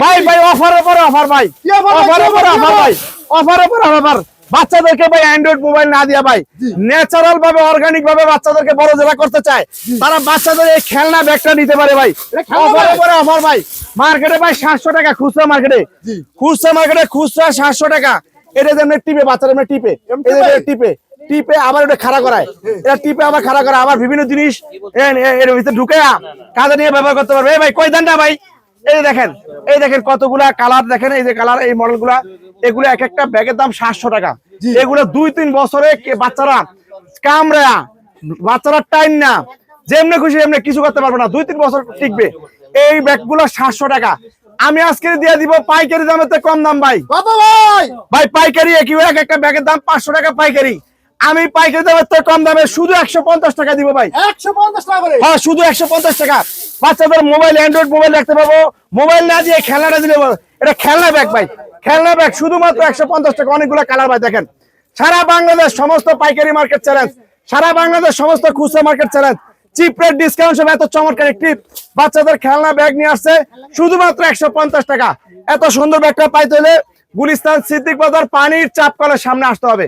ভাই ভাই অফারের পরে অফার ভাই, অফারের পরে অফার ভাই, অফারের পরে অফার। বাচ্চাদেরকে ভাই অ্যান্ড্রয়েড মোবাইল না দিয়া ভাই ন্যাচারাল ভাবে অর্গানিক ভাবে বাচ্চাদেরকে বড় যারা করতে চায় তারা বাচ্চাদের এই খেলনা ব্যাগটা নিতে পারে ভাই। অফারের পরে অফার ভাই। মার্কেটে ভাই 700 টাকা খুচরা, মার্কেটে খুচরা 700 টাকা। এটা যেমন টিপে বাচ্চারা এমনি টিপে, টিপে টিপে আবার এটা খাড়া করায়, এটা টিপে আবার খাড়া করায়, আবার বিভিন্ন জিনিস এর ভিতরে ঢুকে কাজে নিয়ে ব্যবহার করতে পারবে। ভাই কই দেন না ভাই। এই দেখেন, এই দেখেন কতগুলা কালার দেখেন, এই যে কালার, এই মডেল গুলা, এগুলো এক একটা ব্যাগের দাম 700 টাকা। এগুলো 2-3 বছরে বাচ্চারা কামড়া, বাচ্চারা টাইম না, যেমনি খুশি এমনি কিছু করতে পারবে না, 2-3 বছর টিকবে। এই ব্যাগগুলো 700 টাকা। আমি আজকে দিয়ে দিব পাইকারি দামে তো কম দাম ভাই। ভাই পাইকারি এক একটা ব্যাগের দাম 500 টাকা পাইকারি। আমি পাইকারি দামের তো কম দামে শুধু 150 টাকা দিব ভাই। 150 টাকা করে? হ্যাঁ, শুধু 150 টাকা। বাচ্চাদের মোবাইল, অ্যান্ড্রয়েড মোবাইল রাখতে পারবো, মোবাইল না দিয়ে খেলনাটা দিলে পারবো। এটা খেলনা ব্যাগ ভাই, খেলনা ব্যাগ শুধুমাত্র 150 টাকা। অনেকগুলো কালার ভাই দেখেন। সারা বাংলাদেশ সমস্ত পাইকারি মার্কেট চ্যালেঞ্জ, সারা বাংলাদেশ সমস্ত খুচরা market challenge, chip rate discount সব। এত চমৎকার একটি বাচ্চাদের খেলনা ব্যাগ নিয়ে আসছে শুধুমাত্র 150 টাকা। এত সুন্দর ব্যাগটা পাইতে হলে গুলিস্তান সিদ্দিক বাজার পানির চাপ কলের সামনে আসতে হবে।